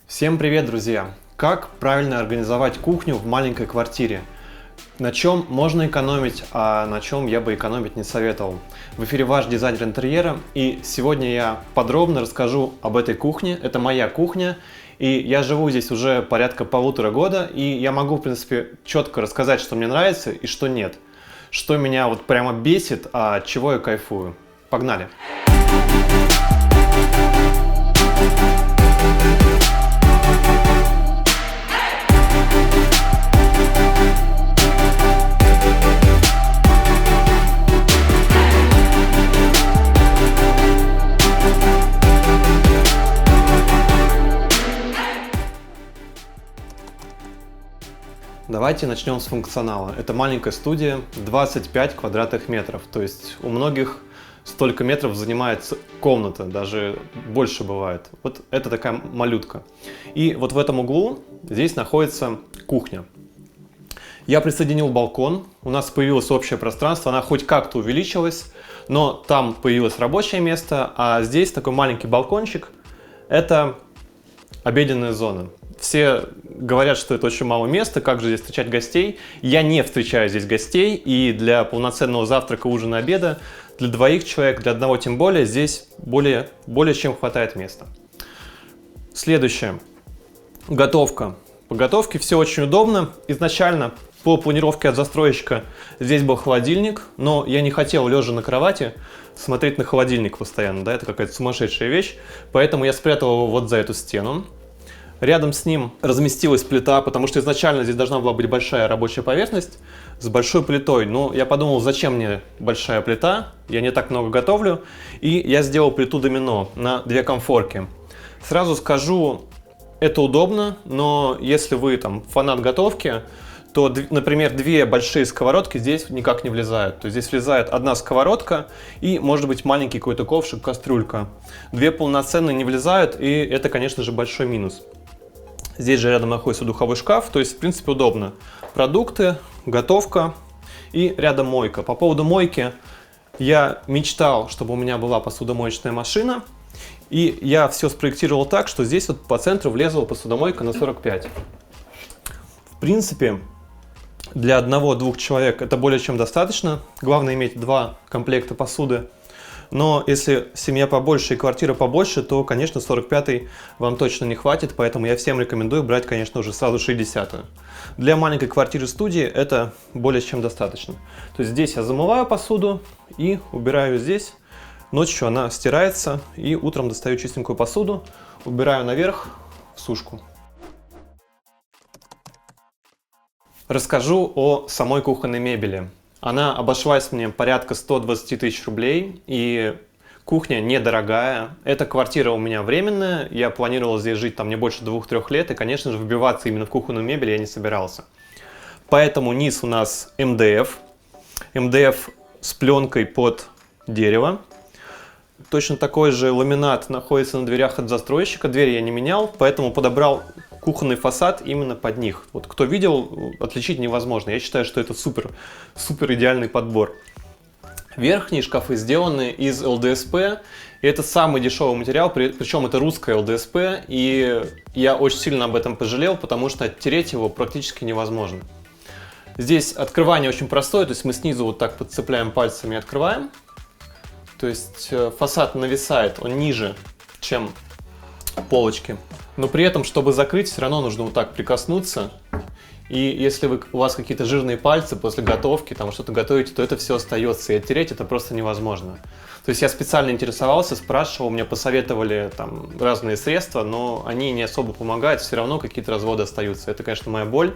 Всем привет, друзья! Как правильно организовать кухню в маленькой квартире? На чем можно экономить, а на чем я бы экономить не советовал? В эфире ваш дизайнер интерьера, и сегодня я подробно расскажу об этой кухне. Это моя кухня, и я живу здесь уже порядка 1,5 года, и я могу, в принципе, четко рассказать, что мне нравится и что нет. Что меня вот прямо бесит, а от чего я кайфую. Погнали! Давайте начнем с функционала. Это маленькая студия, 25 квадратных метров. То есть у многих столько метров занимает комната, даже больше бывает. Вот это такая малютка. И вот в этом углу здесь находится кухня. Я присоединил балкон, у нас появилось общее пространство, она хоть как-то увеличилась, но там появилось рабочее место, а здесь такой маленький балкончик. Это обеденная зона. Все говорят, что это очень мало места, как же здесь встречать гостей. Я не встречаю здесь гостей, и для полноценного завтрака, ужина, обеда, для двоих человек, для одного тем более, здесь более чем хватает места. Следующее. Готовка. По готовке все очень удобно. Изначально по планировке от застройщика здесь был холодильник, но я не хотел, лежа на кровати, смотреть на холодильник постоянно. Да, это какая-то сумасшедшая вещь, поэтому я спрятал его вот за эту стену. Рядом с ним разместилась плита, потому что изначально здесь должна была быть большая рабочая поверхность с большой плитой. Но я подумал, зачем мне большая плита, я не так много готовлю. И я сделал плиту домино на 2 конфорки. Сразу скажу, это удобно, но если вы там фанат готовки, то, например, 2 большие сковородки здесь никак не влезают. То есть здесь влезает 1 сковородка и, может быть, маленький какой-то ковшик, кастрюлька. 2 полноценные не влезают, и это, конечно же, большой минус. Здесь же рядом находится духовой шкаф, то есть, в принципе, удобно. Продукты, готовка и рядом мойка. По поводу мойки я мечтал, чтобы у меня была посудомоечная машина. И я все спроектировал так, что здесь вот по центру влезла посудомойка на 45. В принципе, для 1-2 человек это более чем достаточно. Главное иметь 2 комплекта посуды. Но если семья побольше и квартира побольше, то, конечно, 45-й вам точно не хватит, поэтому я всем рекомендую брать, конечно, уже сразу 60-ю. Для маленькой квартиры-студии это более чем достаточно. То есть здесь я замываю посуду и убираю здесь. Ночью она стирается, и утром достаю чистенькую посуду, убираю наверх в сушку. Расскажу о самой кухонной мебели. Она обошлась мне порядка 120 тысяч рублей, и кухня недорогая. Эта квартира у меня временная, я планировал здесь жить там не больше 2-3 лет, и, конечно же, вбиваться именно в кухонную мебель я не собирался. Поэтому низ у нас МДФ. МДФ с пленкой под дерево. Точно такой же ламинат находится на дверях от застройщика. Дверь я не менял, поэтому подобрал кухонный фасад именно под них. Вот кто видел, отличить невозможно. Я считаю, что это супер идеальный подбор. Верхние шкафы сделаны из ЛДСП. И это самый дешевый материал, причем это русская ЛДСП. И я очень сильно об этом пожалел, потому что оттереть его практически невозможно. Здесь открывание очень простое, то есть мы снизу вот так подцепляем пальцами и открываем. То есть фасад нависает, он ниже, чем полочки. Но при этом, чтобы закрыть, все равно нужно вот так прикоснуться. И если у вас какие-то жирные пальцы после готовки, там что-то готовите, то это все остается. И оттереть это просто невозможно. То есть я специально интересовался, спрашивал, мне посоветовали там разные средства, но они не особо помогают, все равно какие-то разводы остаются. Это, конечно, моя боль.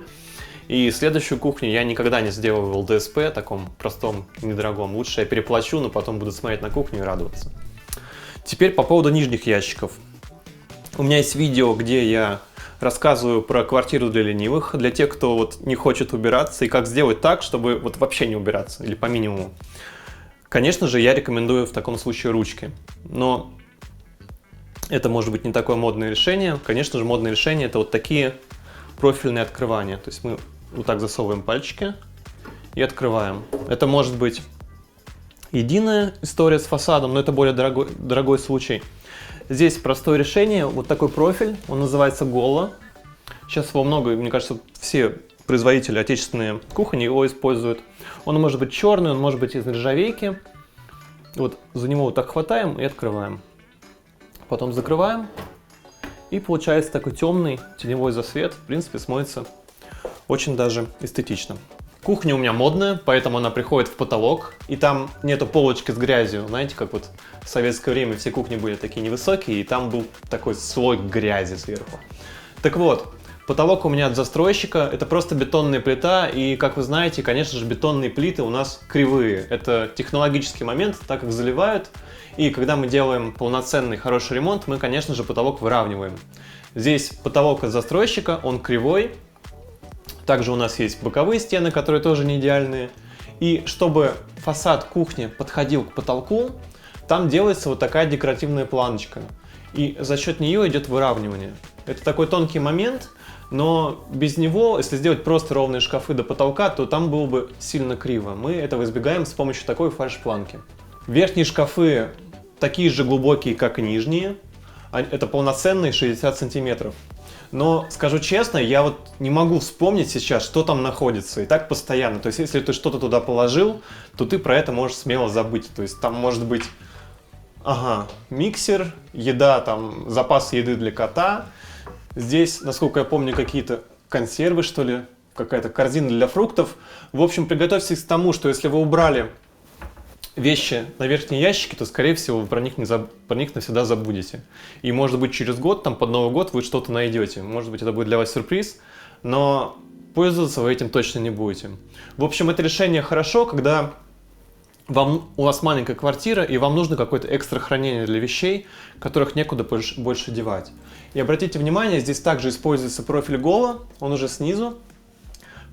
И следующую кухню я никогда не сделаю в ЛДСП, таком простом, недорогом. Лучше я переплачу, но потом буду смотреть на кухню и радоваться. Теперь по поводу нижних ящиков. У меня есть видео, где я рассказываю про квартиру для ленивых, для тех, кто вот не хочет убираться, и как сделать так, чтобы вот вообще не убираться, или по минимуму. Конечно же, я рекомендую в таком случае ручки, но это может быть не такое модное решение. Конечно же, модное решение — это вот такие профильные открывания. То есть мы вот так засовываем пальчики и открываем. Это может быть единая история с фасадом, но это более дорогой случай. Здесь простое решение, вот такой профиль, он называется Gola. Сейчас его много, мне кажется, все производители отечественные кухни его используют. Он может быть черный, он может быть из нержавейки. Вот за него вот так хватаем и открываем. Потом закрываем. И получается такой темный теневой засвет. В принципе, смотрится очень даже эстетично. Кухня у меня модная, поэтому она приходит в потолок. И там нету полочки с грязью. Знаете, как вот в советское время все кухни были такие невысокие, и там был такой слой грязи сверху. Так вот, потолок у меня от застройщика. Это просто бетонная плита. И, как вы знаете, конечно же, бетонные плиты у нас кривые. Это технологический момент, так как заливают. И когда мы делаем полноценный хороший ремонт, мы, конечно же, потолок выравниваем. Здесь потолок от застройщика, он кривой. Также у нас есть боковые стены, которые тоже не идеальные. И чтобы фасад кухни подходил к потолку, там делается вот такая декоративная планочка. И за счет нее идет выравнивание. Это такой тонкий момент, но без него, если сделать просто ровные шкафы до потолка, то там было бы сильно криво. Мы этого избегаем с помощью такой фальш-планки. Верхние шкафы такие же глубокие, как и нижние. Это полноценные 60 сантиметров. Но, скажу честно, я вот не могу вспомнить сейчас, что там находится. И так постоянно. То есть, если ты что-то туда положил, то ты про это можешь смело забыть. То есть, там может быть, миксер, еда, там, запас еды для кота. Здесь, насколько я помню, какие-то консервы, что ли, какая-то корзина для фруктов. В общем, приготовьтесь к тому, что если вы убрали вещи на верхние ящики, то, скорее всего, вы про них навсегда забудете. И, может быть, через год, там, под Новый год вы что-то найдете. Может быть, это будет для вас сюрприз, но пользоваться вы этим точно не будете. В общем, это решение хорошо, когда у вас маленькая квартира, и вам нужно какое-то экстра хранение для вещей, которых некуда больше девать. И обратите внимание, здесь также используется профиль Gola, он уже снизу,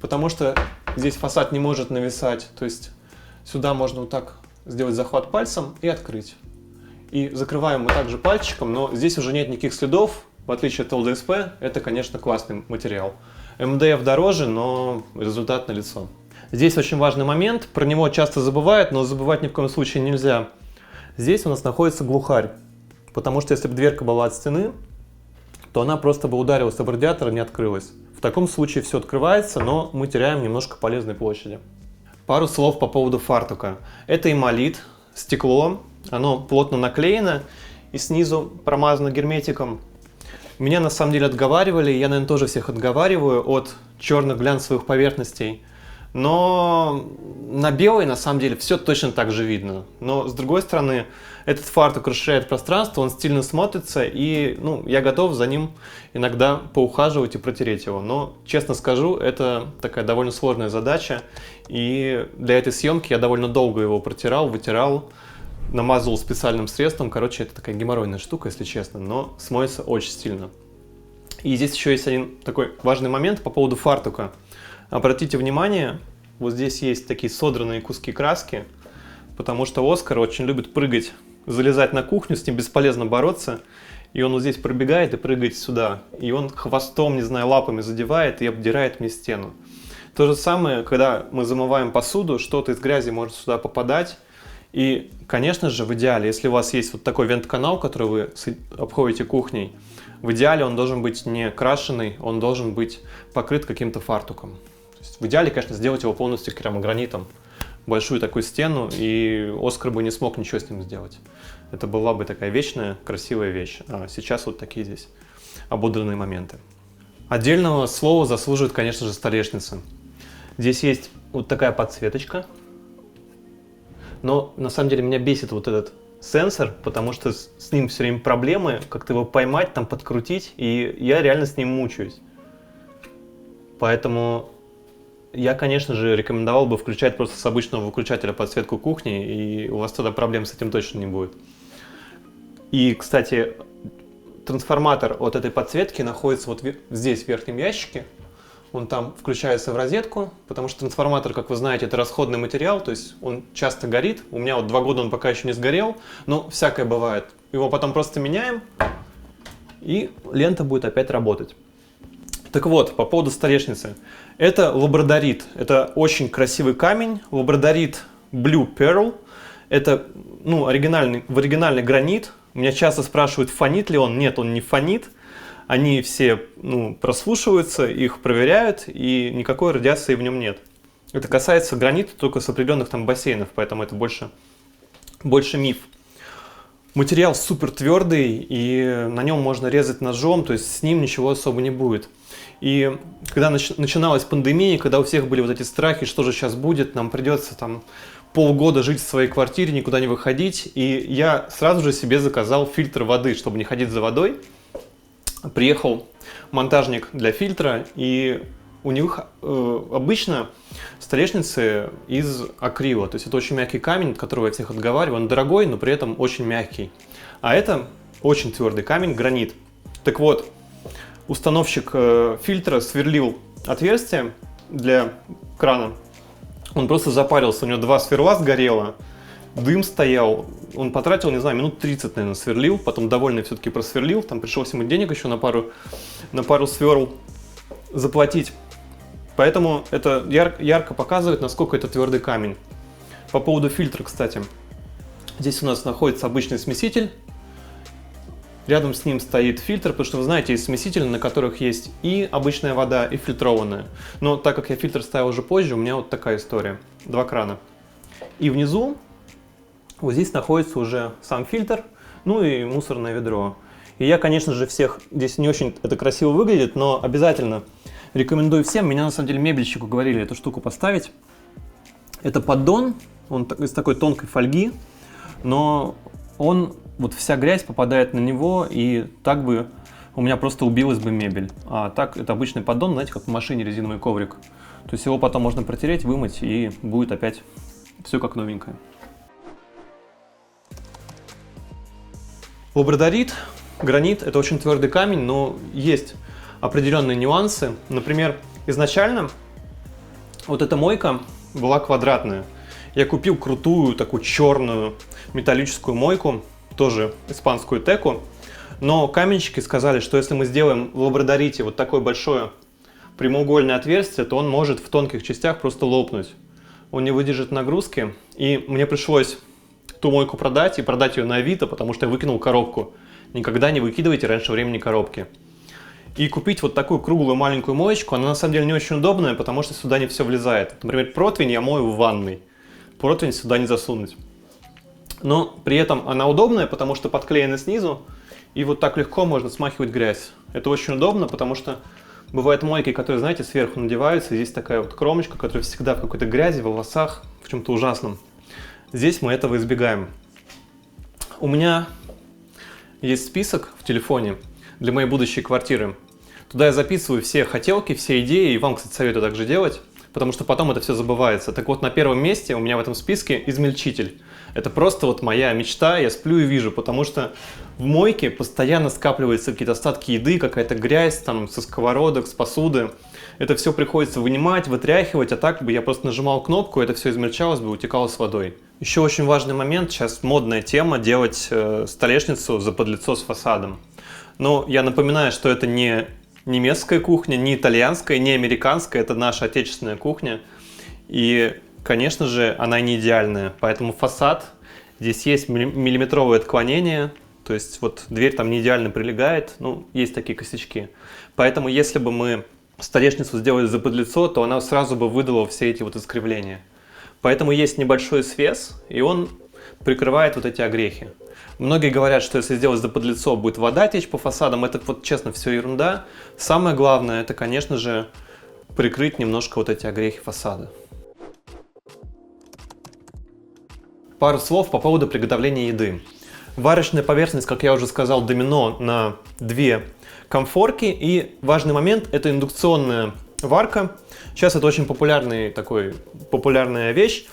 потому что здесь фасад не может нависать. То есть сюда можно вот так сделать захват пальцем и открыть. И закрываем мы также пальчиком, но здесь уже нет никаких следов, в отличие от ЛДСП, это, конечно, классный материал. МДФ дороже, но результат налицо. Здесь очень важный момент, про него часто забывают, но забывать ни в коем случае нельзя. Здесь у нас находится глухарь, потому что если бы дверка была от стены, то она просто бы ударилась об радиатор и не открылась. В таком случае все открывается, но мы теряем немножко полезной площади. Пару слов по поводу фартука. Это эмалит, стекло, оно плотно наклеено и снизу промазано герметиком. Меня на самом деле отговаривали, я, наверное, тоже всех отговариваю от черных глянцевых поверхностей. Но на белой, на самом деле, все точно так же видно. Но, с другой стороны, этот фартук расширяет пространство, он стильно смотрится, и я готов за ним иногда поухаживать и протереть его. Но, честно скажу, это такая довольно сложная задача, и для этой съемки я довольно долго его протирал, вытирал, намазывал специальным средством. Короче, это такая геморройная штука, если честно, но смотрится очень стильно. И здесь еще есть один такой важный момент по поводу фартука. Обратите внимание, вот здесь есть такие содранные куски краски, потому что Оскар очень любит прыгать, залезать на кухню, с ним бесполезно бороться, и он вот здесь пробегает и прыгает сюда, и он хвостом, не знаю, лапами задевает и обдирает мне стену. То же самое, когда мы замываем посуду, что-то из грязи может сюда попадать, и, конечно же, в идеале, если у вас есть вот такой вент-канал, который вы обходите кухней, в идеале он должен быть не крашеный, он должен быть покрыт каким-то фартуком. В идеале, конечно, сделать его полностью керамогранитом, большую такую стену, и Оскар бы не смог ничего с ним сделать. Это была бы такая вечная, красивая вещь. А сейчас вот такие здесь ободранные моменты. Отдельного слова заслуживает, конечно же, столешница. Здесь есть вот такая подсветочка, но на самом деле меня бесит вот этот сенсор, потому что с ним все время проблемы, как-то его поймать, там подкрутить, и я реально с ним мучаюсь. Поэтому я, конечно же, рекомендовал бы включать просто с обычного выключателя подсветку кухни, и у вас тогда проблем с этим точно не будет. И, кстати, трансформатор от этой подсветки находится вот здесь, в верхнем ящике. Он там включается в розетку, потому что трансформатор, как вы знаете, это расходный материал, то есть он часто горит. У меня вот 2 года он пока еще не сгорел, но всякое бывает. Его потом просто меняем, и лента будет опять работать. Так вот, по поводу столешницы. Это лабрадорит. Это очень красивый камень. Лабрадорит Blue Pearl. Это оригинальный гранит. Меня часто спрашивают, фонит ли он. Нет, он не фонит. Они все прослушиваются, их проверяют, и никакой радиации в нем нет. Это касается гранита только с определенных там бассейнов, поэтому это больше миф. Материал супер твердый, и на нем можно резать ножом, то есть с ним ничего особо не будет. И когда начиналась пандемия, когда у всех были вот эти страхи, что же сейчас будет, нам придется там полгода жить в своей квартире, никуда не выходить, и я сразу же себе заказал фильтр воды, чтобы не ходить за водой. Приехал монтажник для фильтра, и у них обычно столешницы из акрила, то есть это очень мягкий камень, от которого я всех отговариваю, он дорогой, но при этом очень мягкий. А это очень твердый камень, гранит. Так вот, установщик фильтра сверлил отверстие для крана, он просто запарился, у него 2 сверла сгорело, дым стоял, он потратил, не знаю, минут 30, наверное, сверлил, потом довольный все-таки просверлил, там пришлось ему денег еще на пару сверл заплатить. Поэтому это ярко показывает, насколько это твердый камень. По поводу фильтра, кстати. Здесь у нас находится обычный смеситель. Рядом с ним стоит фильтр, потому что вы знаете, есть смесители, на которых есть и обычная вода, и фильтрованная. Но так как я фильтр ставил уже позже, у меня вот такая история. 2 крана. И внизу, вот здесь находится уже сам фильтр, ну и мусорное ведро. И я, конечно же, всех, здесь не очень это красиво выглядит, но обязательно рекомендую всем. Меня, на самом деле, мебельщику говорили эту штуку поставить. Это поддон, он из такой тонкой фольги, но вот вся грязь попадает на него, и так бы у меня просто убилась бы мебель. А так это обычный поддон, знаете, как в машине резиновый коврик. То есть его потом можно протереть, вымыть, и будет опять все как новенькое. Лабрадорит, гранит – это очень твердый камень, но есть определенные нюансы. Например, изначально вот эта мойка была квадратная. Я купил крутую такую черную металлическую мойку, тоже испанскую теку, но каменщики сказали, что если мы сделаем в лабрадорите вот такое большое прямоугольное отверстие, то он может в тонких частях просто лопнуть. Он не выдержит нагрузки, и мне пришлось ту мойку продать и продать ее на Авито, потому что я выкинул коробку. Никогда не выкидывайте раньше времени коробки. И купить вот такую круглую маленькую моечку, она на самом деле не очень удобная, потому что сюда не все влезает. Например, противень я мою в ванной. Противень сюда не засунуть. Но при этом она удобная, потому что подклеена снизу, и вот так легко можно смахивать грязь. Это очень удобно, потому что бывают мойки, которые, знаете, сверху надеваются, и здесь такая вот кромочка, которая всегда в какой-то грязи, в волосах, в чем-то ужасном. Здесь мы этого избегаем. У меня есть список в телефоне для моей будущей квартиры. Туда я записываю все хотелки, все идеи, и вам, кстати, советую также делать, потому что потом это все забывается. Так вот, на первом месте у меня в этом списке измельчитель. Это просто вот моя мечта, я сплю и вижу, потому что в мойке постоянно скапливаются какие-то остатки еды, какая-то грязь там со сковородок, с посуды. Это все приходится вынимать, вытряхивать, а так бы я просто нажимал кнопку, это все измельчалось бы, утекало с водой. Еще очень важный момент, сейчас модная тема делать столешницу заподлицо с фасадом. Но я напоминаю, что это не немецкая кухня, не итальянская, не американская, это наша отечественная кухня. И, конечно же, она не идеальная, поэтому фасад, здесь есть миллиметровое отклонение, то есть вот дверь там не идеально прилегает, ну, есть такие косячки. Поэтому если бы мы столешницу сделали заподлицо, то она сразу бы выдала все эти вот искривления. Поэтому есть небольшой свес, и он прикрывает вот эти огрехи. Многие говорят, что если сделать заподлицо, будет вода течь по фасадам. Это вот честно все ерунда. Самое главное, это, конечно же, прикрыть немножко вот эти огрехи фасада. Пару слов по поводу приготовления еды. Варочная поверхность, как я уже сказал, домино на 2 комфорки. И важный момент – это индукционная варка. Сейчас это очень популярная вещь.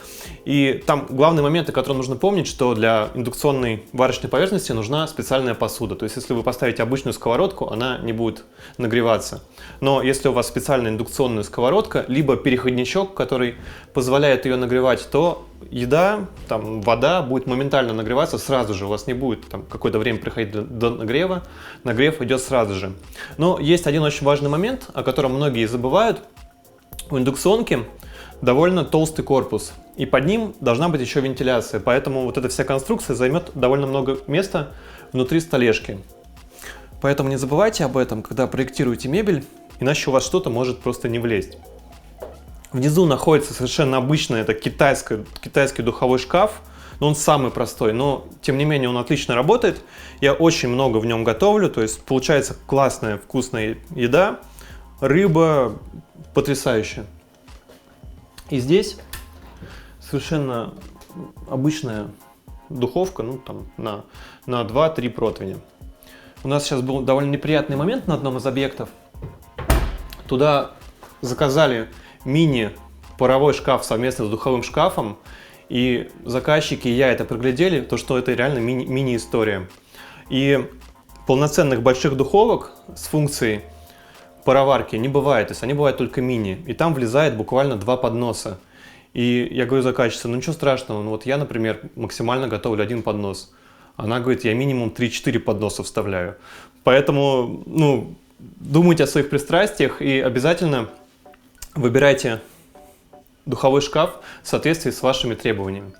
И там главный момент, о котором нужно помнить, что для индукционной варочной поверхности нужна специальная посуда. То есть, если вы поставите обычную сковородку, она не будет нагреваться. Но если у вас специальная индукционная сковородка, либо переходничок, который позволяет ее нагревать, то еда, там, вода будет моментально нагреваться сразу же. У вас не будет там какое-то время приходить до нагрева. Нагрев идет сразу же. Но есть один очень важный момент, о котором многие забывают. У индукционки довольно толстый корпус, и под ним должна быть еще вентиляция, поэтому вот эта вся конструкция займет довольно много места внутри столешки. Поэтому не забывайте об этом, когда проектируете мебель, иначе у вас что-то может просто не влезть. Внизу находится совершенно обычный, это китайский духовой шкаф, но он самый простой, но тем не менее он отлично работает. Я очень много в нем готовлю, то есть получается классная, вкусная еда, рыба потрясающая. И здесь совершенно обычная духовка, ну там на 2-3 противня. У нас сейчас был довольно неприятный момент на одном из объектов. Туда заказали мини-паровой шкаф совместно с духовым шкафом, и заказчики и я это проглядели, то что это реально мини-история. И полноценных больших духовок с функцией пароварки не бывает, то есть они бывают только мини, и там влезает буквально 2 подноса. И я говорю заказчице, ну ничего страшного, ну вот я, например, максимально готовлю 1 поднос. Она говорит, я минимум 3-4 подноса вставляю. Поэтому, ну, думайте о своих пристрастиях и обязательно выбирайте духовой шкаф в соответствии с вашими требованиями.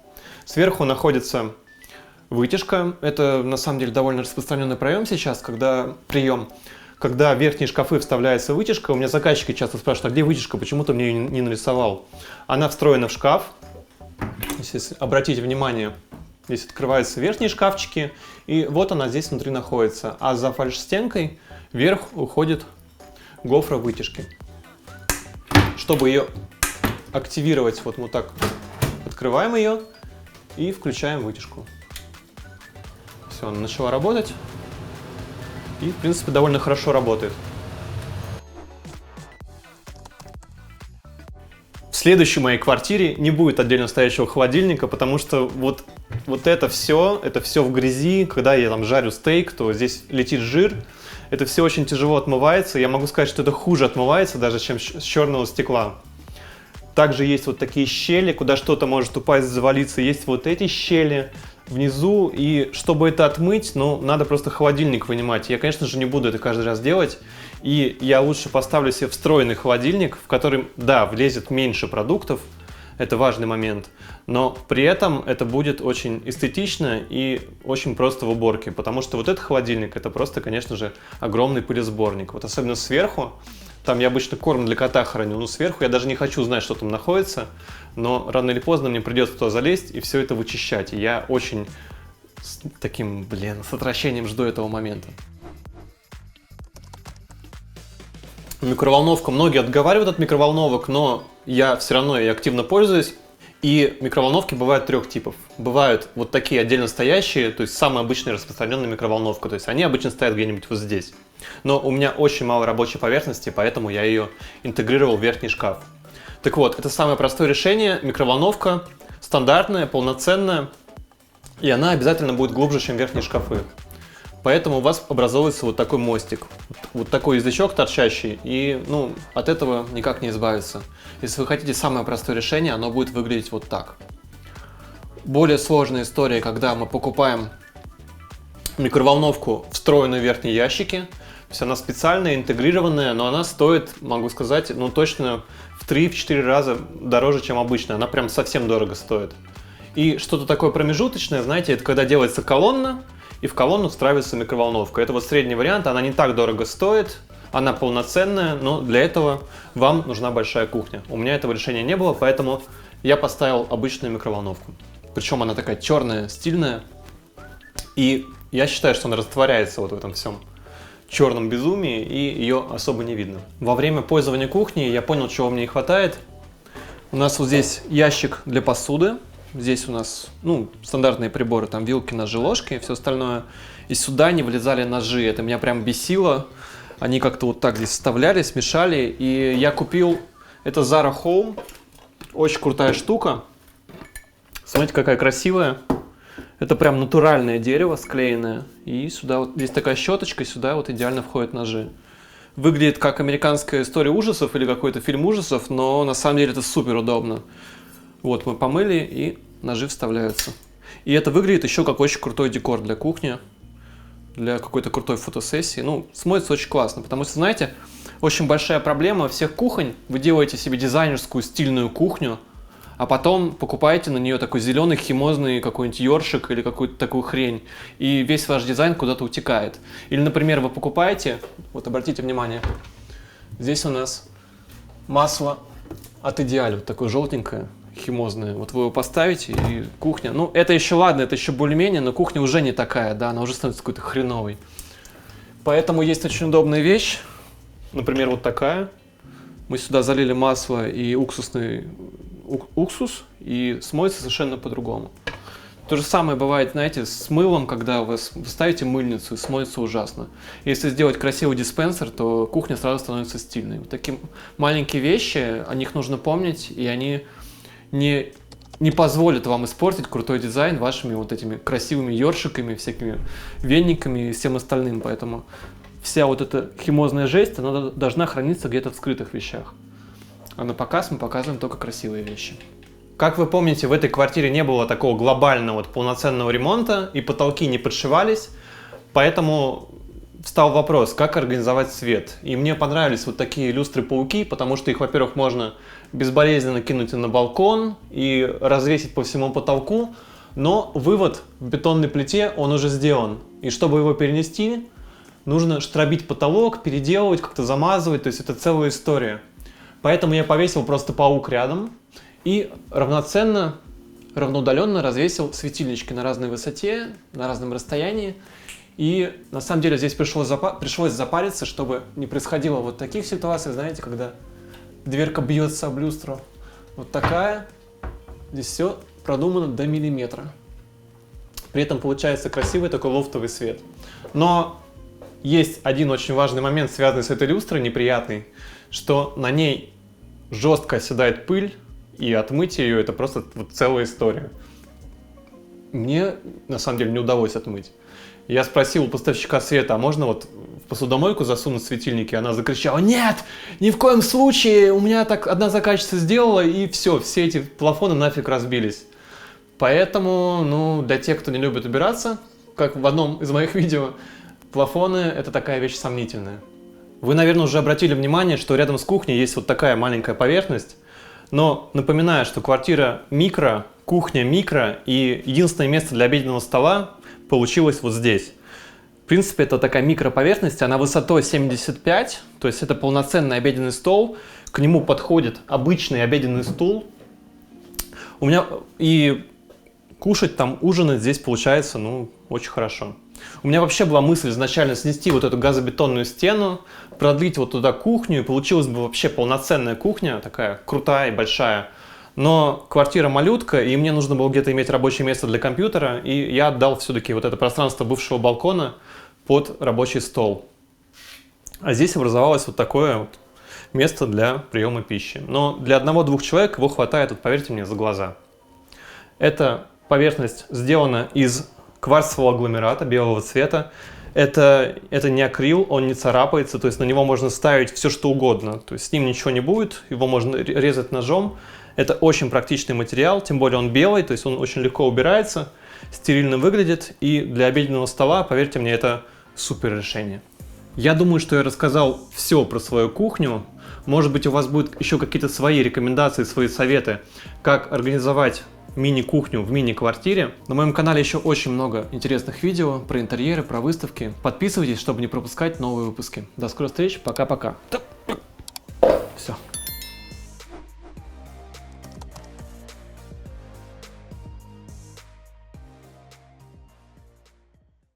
Сверху находится вытяжка. Это, на самом деле, довольно распространенный прием сейчас, когда в верхние шкафы вставляется вытяжка. У меня заказчики часто спрашивают, а где вытяжка, почему ты мне ее не нарисовал? Она встроена в шкаф. Если обратите внимание, здесь открываются верхние шкафчики, и вот она здесь внутри находится. А за фальш-стенкой вверх уходит гофра вытяжки. Чтобы ее активировать, вот мы так открываем ее и включаем вытяжку. Все, она начала работать. И, в принципе, довольно хорошо работает. В следующей моей квартире не будет отдельно стоящего холодильника, потому что вот это все в грязи. Когда я там жарю стейк, то здесь летит жир. Это все очень тяжело отмывается. Я могу сказать, что это хуже отмывается даже, чем с черного стекла. Также есть вот такие щели, куда что-то может упасть, завалиться. Есть вот эти щели внизу, и чтобы это отмыть, ну, надо просто холодильник вынимать. Я, конечно же, не буду это каждый раз делать, и я лучше поставлю себе встроенный холодильник, в который, да, влезет меньше продуктов, это важный момент, но при этом это будет очень эстетично и очень просто в уборке, потому что вот этот холодильник, это просто, конечно же, огромный пылесборник. Вот особенно сверху, там я обычно корм для кота храню, но сверху я даже не хочу знать, что там находится, но рано или поздно мне придется туда залезть и все это вычищать. И я очень с отвращением жду этого момента. Микроволновка. Многие отговаривают от микроволновок, но я все равно ей активно пользуюсь. И микроволновки бывают 3 типов. Бывают вот такие отдельно стоящие, то есть самая обычная распространенная микроволновка. То есть они обычно стоят где-нибудь вот здесь. Но у меня очень мало рабочей поверхности, поэтому я ее интегрировал в верхний шкаф. Так вот, это самое простое решение. Микроволновка стандартная, полноценная. И она обязательно будет глубже, чем верхние шкафы. Поэтому у вас образовывается вот такой мостик. Вот такой язычок торчащий. И от этого никак не избавиться. Если вы хотите самое простое решение, оно будет выглядеть вот так. Более сложная история, когда мы покупаем микроволновку, встроенную в верхние ящики. То есть она специальная, интегрированная, но она стоит, могу сказать, точно в 3-4 раза дороже, чем обычная. Она прям совсем дорого стоит. И что-то такое промежуточное, знаете, это когда делается колонна, и в колонну встраивается микроволновка. Это вот средний вариант, она не так дорого стоит, она полноценная, но для этого вам нужна большая кухня. У меня этого решения не было, поэтому я поставил обычную микроволновку. Причем она такая черная, стильная, и я считаю, что она растворяется вот в этом всем черном безумии, и ее особо не видно. Во время пользования кухней я понял, чего мне не хватает. У нас вот здесь ящик для посуды. Здесь у нас, стандартные приборы, там вилки, ножи, ложки и все остальное. И сюда не влезали ножи, это меня прям бесило. Они как-то вот так здесь вставлялись, мешали. И я купил, это Zara Home, очень крутая штука. Смотрите, какая красивая. Это прям натуральное дерево склеенное. И сюда вот здесь такая щеточка, сюда вот идеально входят ножи. Выглядит как американская история ужасов или какой-то фильм ужасов, но на самом деле это супер удобно. Вот мы помыли, и ножи вставляются. И это выглядит еще как очень крутой декор для кухни, для какой-то крутой фотосессии. Смотрится очень классно, потому что, знаете, очень большая проблема всех кухонь. Вы делаете себе дизайнерскую стильную кухню, а потом покупаете на нее такой зеленый химозный какой-нибудь ёршик или какую-то такую хрень, и весь ваш дизайн куда-то утекает. Или, например, вы покупаете, вот обратите внимание, здесь у нас масло от Идеаль, вот такое желтенькое, химозное. Вот вы его поставите, и кухня, ну это еще ладно, это еще более-менее, но кухня уже не такая, да, она уже становится какой-то хреновой. Поэтому есть очень удобная вещь, например, вот такая. Мы сюда залили масло и уксусный уксус, и смоется совершенно по-другому. То же самое бывает, знаете, с мылом, когда вы ставите мыльницу и смоется ужасно. Если сделать красивый диспенсер, то кухня сразу становится стильной. Вот такие маленькие вещи, о них нужно помнить, и они не позволят вам испортить крутой дизайн вашими вот этими красивыми ёршиками, всякими вениками и всем остальным. Поэтому вся вот эта химозная жесть, она должна храниться где-то в скрытых вещах. А на показ мы показываем только красивые вещи. Как вы помните, в этой квартире не было такого глобального полноценного ремонта, и потолки не подшивались, поэтому встал вопрос, как организовать свет. И мне понравились вот такие люстры-пауки, потому что их, во-первых, можно безболезненно кинуть на балкон и развесить по всему потолку, но вывод в бетонной плите, он уже сделан. И чтобы его перенести, нужно штробить потолок, переделывать, как-то замазывать, то есть это целая история. Поэтому я повесил просто паук рядом и равноудаленно развесил светильнички на разной высоте, на разном расстоянии. И на самом деле здесь пришлось запариться, чтобы не происходило вот таких ситуаций, знаете, когда дверка бьется об люстру. Вот такая. Здесь все продумано до миллиметра. При этом получается красивый такой лофтовый свет. Но есть один очень важный момент, связанный с этой люстрой, неприятный, что на ней жестко оседает пыль, и отмыть ее — это просто вот целая история. Мне на самом деле не удалось отмыть. Я спросил у поставщика света, а можно вот в посудомойку засунуть светильники? Она закричала: нет, ни в коем случае, у меня так одна заказчица сделала, и все эти плафоны нафиг разбились. Поэтому, ну, для тех, кто не любит убираться, как в одном из моих видео, плафоны — это такая вещь сомнительная. Вы, наверное, уже обратили внимание, что рядом с кухней есть вот такая маленькая поверхность, но напоминаю, что квартира микро, кухня микро, и единственное место для обеденного стола получилось вот здесь. В принципе, это такая микроповерхность, она высотой 75, то есть это полноценный обеденный стол, к нему подходит обычный обеденный стул. У меня и кушать там, ужинать здесь получается, ну, очень хорошо. У меня вообще была мысль изначально снести вот эту газобетонную стену, продлить вот туда кухню, и получилась бы вообще полноценная кухня, такая крутая и большая. Но квартира малютка, и мне нужно было где-то иметь рабочее место для компьютера, и я отдал все-таки вот это пространство бывшего балкона под рабочий стол. А здесь образовалось вот такое вот место для приема пищи. Но для одного-двух человек его хватает, вот, поверьте мне, за глаза. Эта поверхность сделана из кварцевого агломерата белого цвета. Это не акрил, он не царапается, то есть на него можно ставить все что угодно. То есть с ним ничего не будет, его можно резать ножом. Это очень практичный материал, тем более он белый, то есть он очень легко убирается, стерильно выглядит. И для обеденного стола, поверьте мне, это супер решение. Я думаю, что я рассказал все про свою кухню. Может быть, у вас будут еще какие-то свои рекомендации, свои советы, как организовать мини-кухню в мини-квартире. На моем канале еще очень много интересных видео про интерьеры, про выставки. Подписывайтесь, чтобы не пропускать новые выпуски. До скорых встреч, пока-пока.